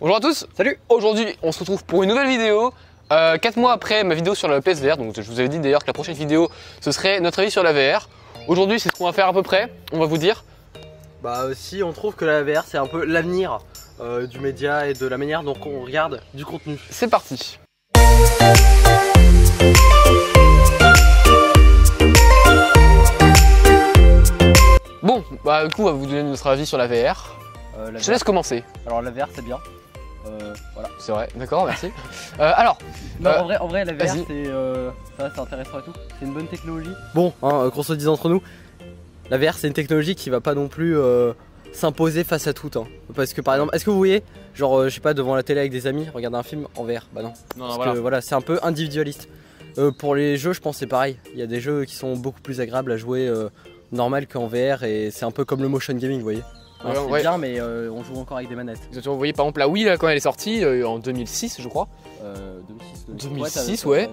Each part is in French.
Bonjour à tous, salut. Aujourd'hui on se retrouve pour une nouvelle vidéo 4 mois après ma vidéo sur le PSVR. Donc je vous avais dit d'ailleurs que la prochaine vidéo ce serait notre avis sur la VR. Aujourd'hui c'est ce qu'on va faire à peu près, on va vous dire. Bah si on trouve que la VR c'est un peu l'avenir du média et de la manière dont on regarde du contenu. C'est parti. Bon, bah du coup on va vous donner notre avis sur la VR. Je te laisse commencer. Alors la VR c'est bien. Voilà. C'est vrai, d'accord, merci. Alors, non, en vrai la VR c'est intéressant et tout. C'est une bonne technologie. Bon, qu'on se dise entre nous, la VR c'est une technologie qui va pas non plus s'imposer face à tout. Parce que par exemple, est-ce que vous voyez, genre je sais pas, devant la télé avec des amis, regarder un film en VR? Bah non. Parce que voilà, c'est un peu individualiste. Pour les jeux, je pense c'est pareil. Il y a des jeux qui sont beaucoup plus agréables à jouer normal qu'en VR et c'est un peu comme le motion gaming, vous voyez. C'est bien, mais on joue encore avec des manettes. Exactement, vous voyez par exemple la Wii là, quand elle est sortie en 2006 je crois. 2006 ouais.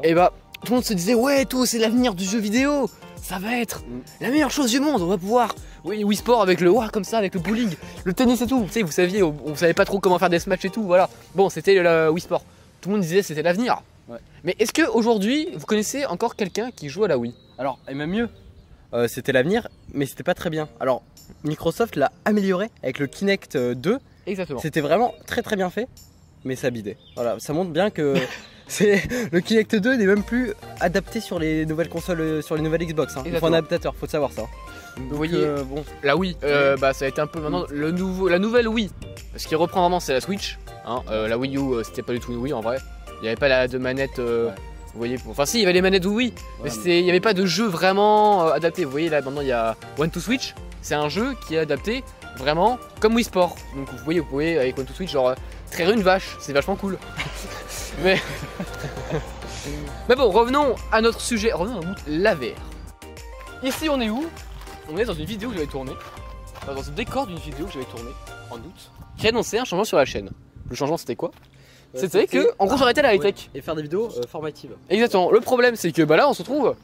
Et bah tout le monde se disait ouais tout c'est l'avenir du jeu vidéo. Ça va être la meilleure chose du monde, on va pouvoir Wii Sport avec le comme ça, avec le bowling, le tennis et tout. Tu sais, vous saviez, on savait pas trop comment faire des matchs et tout, voilà. Bon c'était le Wii Sport. Tout le monde disait c'était l'avenir. Ouais. Mais est-ce que aujourd'hui vous connaissez encore quelqu'un qui joue à la Wii? Alors, et même mieux, c'était l'avenir, mais c'était pas très bien. Alors Microsoft l'a amélioré avec le Kinect 2. Exactement. C'était vraiment très bien fait, mais ça bidait. Voilà, ça montre bien que le Kinect 2 n'est même plus adapté sur les nouvelles consoles, sur les nouvelles Xbox. Il faut un adaptateur, faut savoir ça. Donc, vous voyez, bon, la Wii, bah ça a été un peu maintenant la nouvelle Wii. Ce qui reprend vraiment, c'est la Switch. La Wii U, c'était pas du tout une Wii en vrai. Il n'y avait pas de manette. Vous voyez, enfin si, il y avait les manettes Wii, mais il n'y avait pas de jeu vraiment adapté. Vous voyez là maintenant il y a One to Switch. C'est un jeu qui est adapté vraiment comme Wii Sport. Donc vous pouvez avec One to Switch genre traire une vache, c'est vachement cool. mais bon, revenons à notre sujet, revenons à la VR. Ici on est où? On est dans une vidéo que j'avais tournée, dans ce décor d'une vidéo que j'avais tournée en août, qui annonçait un changement sur la chaîne. Le changement c'était quoi? C'était que en gros j'arrêtais la high-tech et faire des vidéos formatives. Exactement, le problème c'est que bah là on se retrouve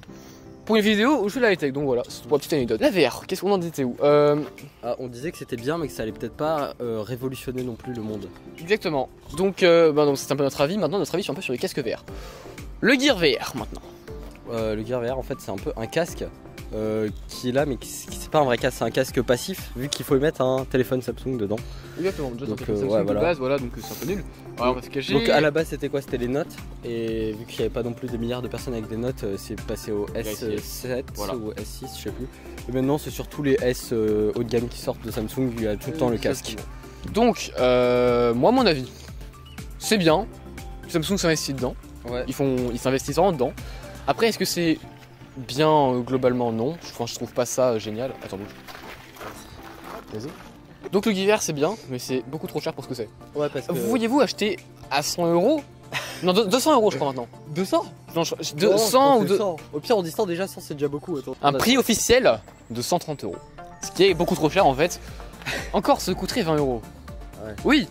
pour une vidéo où je fais la high-tech, donc voilà, c'est pour une petite anecdote. La VR, qu'est-ce qu'on en disait où on disait que c'était bien mais que ça allait peut-être pas révolutionner non plus le monde. Exactement, donc c'est un peu notre avis, maintenant notre avis sur un peu sur les casques VR. Le Gear VR maintenant. Le Gear VR en fait c'est un peu un casque qui est là mais c'est pas un vrai casque, c'est un casque passif vu qu'il faut y mettre un téléphone Samsung dedans. Exactement, déjà donc, Samsung de base, voilà, donc c'est un peu nul. Alors, donc à la base c'était quoi? C'était les notes, et vu qu'il n'y avait pas non plus des milliards de personnes avec des notes, c'est passé au S7 ou S6 je sais plus. Et maintenant c'est sur tous les S haut de gamme qui sortent de Samsung, il y a tout le temps le casque. Donc moi mon avis, c'est bien, Samsung s'investit dedans, ils s'investissent vraiment dedans. Après est-ce que c'est bien globalement? Non, je trouve pas ça génial. Attends, bouge. Vas-y. Donc le Gear VR c'est bien, mais c'est beaucoup trop cher pour ce que c'est. Ouais, parce que... Vous voyez-vous acheter à 100 €? Non, 200 € je crois maintenant. 200? Non, 200 ou 200. Au pire en disant déjà 100 c'est déjà beaucoup. Attends, un prix officiel de 130 €. Ce qui est beaucoup trop cher en fait. Encore, ça coûterait 20 €. Ouais. Oui.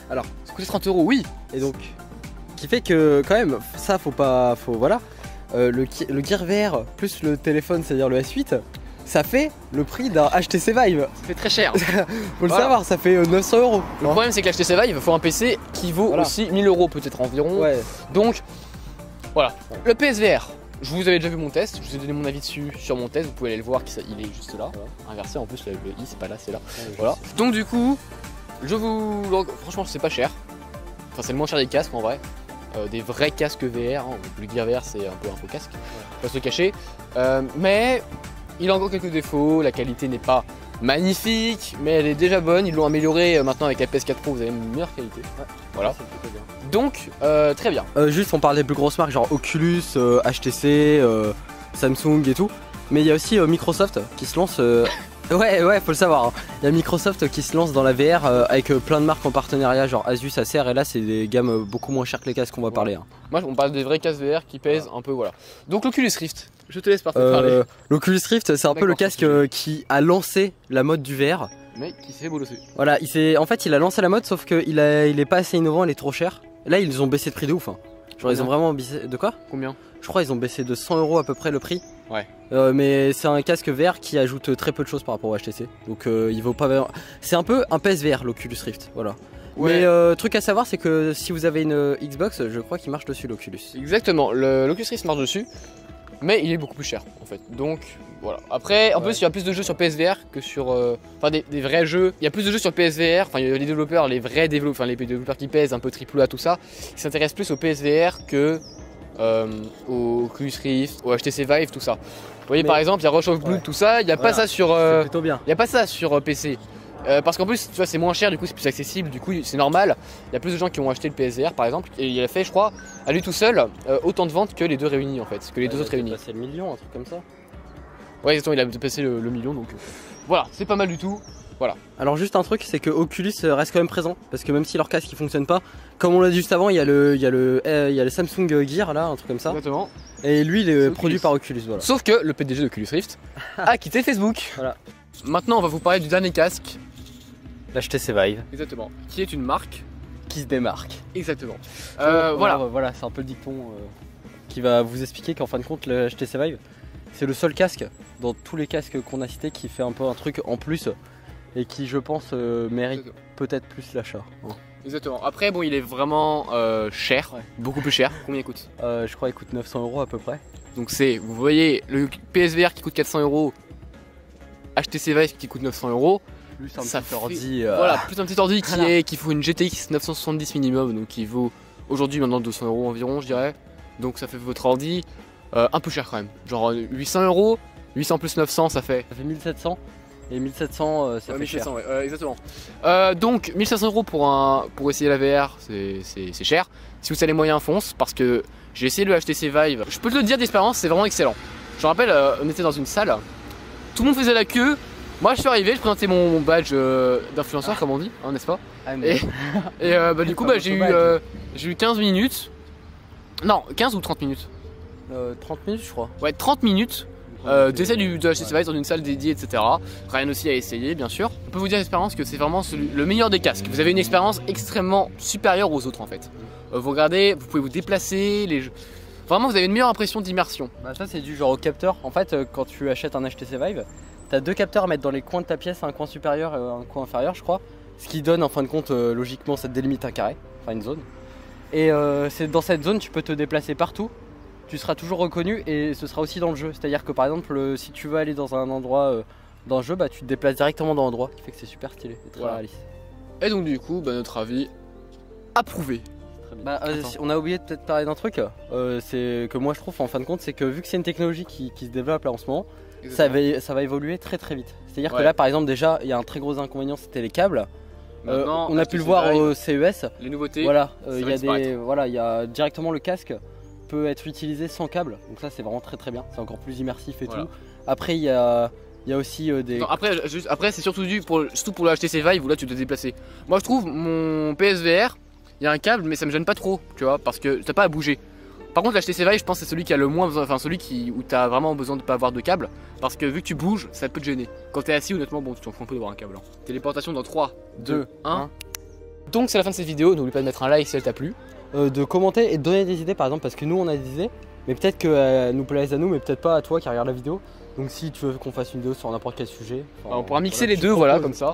Alors, ça coûterait 30 €, oui. Et donc, qui fait que quand même, ça voilà. Le Gear VR plus le téléphone, c'est-à-dire le S8, ça fait le prix d'un HTC Vive. Ça fait très cher. Faut le savoir, ça fait 900 €. Le problème c'est que l'HTC Vive, il faut un PC qui vaut aussi 1000 € peut-être environ. Ouais. Donc voilà. Le PSVR, je vous avais déjà vu mon test, je vous ai donné mon avis dessus sur mon test, vous pouvez aller le voir, il est juste là. Inversé en plus, le i c'est pas là, c'est là. Voilà. Donc du coup, franchement c'est pas cher. Enfin c'est le moins cher des casques en vrai. Des vrais casques VR, le Gear VR c'est un peu un faux casque, on va se le cacher, mais il a encore quelques défauts, la qualité n'est pas magnifique, mais elle est déjà bonne, ils l'ont amélioré maintenant avec la PS4 Pro, vous avez une meilleure qualité, voilà. Donc très bien. Juste on parle des plus grosses marques genre Oculus, HTC, Samsung et tout, mais il y a aussi Microsoft qui se lance... Ouais, faut le savoir. Il y a Microsoft qui se lance dans la VR avec plein de marques en partenariat, genre Asus, Acer, et là c'est des gammes beaucoup moins chères que les casques qu'on va parler. Moi on parle des vrais casques VR qui pèsent un peu, voilà. Donc l'Oculus Rift, je te laisse parler. L'Oculus Rift c'est un peu le casque qui a lancé la mode du VR. Mais qui s'est fait bolosser. Voilà, en fait il a lancé la mode sauf qu'il est pas assez innovant, il est trop cher. Là ils ont baissé de prix de ouf. Genre ils ont vraiment baissé... De quoi? Combien? Je crois ils ont baissé de 100 € à peu près le prix. Ouais. Mais c'est un casque VR qui ajoute très peu de choses par rapport au HTC. Donc il vaut pas... C'est un peu un PSVR l'Oculus Rift, voilà. Mais truc à savoir, c'est que si vous avez une Xbox, je crois qu'il marche dessus l'Oculus. Exactement, l'Oculus Rift marche dessus, mais il est beaucoup plus cher en fait. Donc voilà. Après, en plus, il y a plus de jeux sur PSVR que sur. Enfin, des vrais jeux. Il y a plus de jeux sur PSVR. Enfin, les développeurs, les vrais développeurs, enfin, les développeurs qui pèsent un peu AAA, tout ça, ils s'intéressent plus au PSVR que au Oculus Rift, au HTC Vive, tout ça. Vous voyez, par exemple, il y a Rush of Blood, tout ça. Il n'y a pas ça sur. C'est plutôt bien. Il n'y a pas ça sur PC. Parce qu'en plus, tu vois, c'est moins cher, du coup, c'est plus accessible, du coup, c'est normal. Il y a plus de gens qui ont acheté le PSVR, par exemple, et il a fait, je crois, à lui tout seul, autant de ventes que les deux réunis, en fait, que les deux autres réunis. C'est le million, un truc comme ça. Ouais, exactement, il a dépassé le million, donc voilà, c'est pas mal du tout. Voilà. Alors juste un truc, c'est que Oculus reste quand même présent, parce que même si leur casque il fonctionne pas, comme on l'a dit juste avant, il y a le Samsung Gear là, un truc comme ça. Exactement. Et lui il est produit par Oculus, voilà. Sauf que le PDG d'Oculus Rift a quitté Facebook. Voilà. Maintenant, on va vous parler du dernier casque. L'HTC Vive. Exactement. Qui est une marque qui se démarque. Exactement. Voilà, c'est un peu le dicton qui va vous expliquer qu'en fin de compte, le HTC Vive, c'est le seul casque dans tous les casques qu'on a cités qui fait un peu un truc en plus et qui, je pense, mérite peut-être plus l'achat. Exactement. Après, bon, il est vraiment cher, beaucoup plus cher. Combien il coûte? Je crois qu'il coûte 900 € à peu près. Donc c'est, vous voyez, le PSVR qui coûte 400 €, HTC Vive qui coûte 900 €. Plus un petit ordi. Voilà, plus un petit ordi qui faut une GTX 970 minimum, donc qui vaut aujourd'hui maintenant 200 € environ, je dirais. Donc ça fait votre ordi un peu cher quand même. Genre 800 €, 800 plus 900, ça fait 1700. Et 1700, ça fait 1700, cher. Ouais, exactement. Donc 1500 € pour essayer la VR, c'est cher. Si vous avez les moyens, fonce, parce que j'ai essayé le HTC Vive. Je peux te le dire d'expérience, c'est vraiment excellent. Je me rappelle, on était dans une salle, tout le monde faisait la queue. Moi je suis arrivé, je présentais mon badge d'influenceur comme on dit, hein, n'est-ce pas? Et du coup j'ai eu 15 minutes. Non, 15 ou 30 minutes 30 minutes je crois. Ouais, 30 minutes d'essai de HTC Vive dans une salle dédiée, etc. Ryan aussi a essayé, bien sûr. On peut vous dire d'expérience que c'est vraiment le meilleur des casques. Vous avez une expérience extrêmement supérieure aux autres en fait. Vous regardez, vous pouvez vous déplacer, vraiment vous avez une meilleure impression d'immersion. Bah ça c'est dû genre au capteur. En fait quand tu achètes un HTC Vive, t'as deux capteurs à mettre dans les coins de ta pièce, un coin supérieur et un coin inférieur je crois. Ce qui donne en fin de compte logiquement ça te délimite un carré, enfin une zone. Et c'est dans cette zone tu peux te déplacer partout. Tu seras toujours reconnu et ce sera aussi dans le jeu. C'est-à-dire que par exemple si tu veux aller dans un endroit dans le jeu, bah tu te déplaces directement dans l'endroit, qui fait que c'est super stylé et très réaliste. Et donc du coup, notre avis approuvé. Bah, on a oublié de peut-être parler d'un truc, c'est que moi je trouve en fin de compte, c'est que vu que c'est une technologie qui se développe là en ce moment, ça va évoluer très très vite. C'est-à-dire que là par exemple déjà il y a un très gros inconvénient, c'était les câbles. On a pu le voir au CES. Les nouveautés. Voilà, il y a directement le casque peut être utilisé sans câble, donc ça c'est vraiment très très bien, c'est encore plus immersif et tout. Après il y a aussi des... Non, après c'est surtout surtout pour le HTC Vive où là tu dois te déplacer. Moi je trouve mon PSVR, il y a un câble mais ça me gêne pas trop, tu vois, parce que t'as pas à bouger. Par contre l'HTC Vive je pense que c'est celui qui a le moins besoin, enfin celui où t'as vraiment besoin de pas avoir de câble, parce que vu que tu bouges ça peut te gêner. Quand t'es assis honnêtement bon tu t'en fous un peu d'avoir un câble. Téléportation dans 3, 2, 1. Donc c'est la fin de cette vidéo, n'oublie pas de mettre un like si elle t'a plu. De commenter et de donner des idées par exemple, parce que nous on a des idées mais peut-être qu'elles nous plaisent à nous mais peut-être pas à toi qui regarde la vidéo. Donc si tu veux qu'on fasse une vidéo sur n'importe quel sujet, on pourra mixer les deux, voilà, comme ça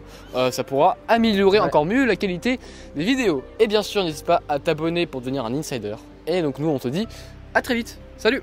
ça pourra améliorer encore mieux la qualité des vidéos. Et bien sûr n'hésite pas à t'abonner pour devenir un insider. Et donc nous on te dit à très vite, salut.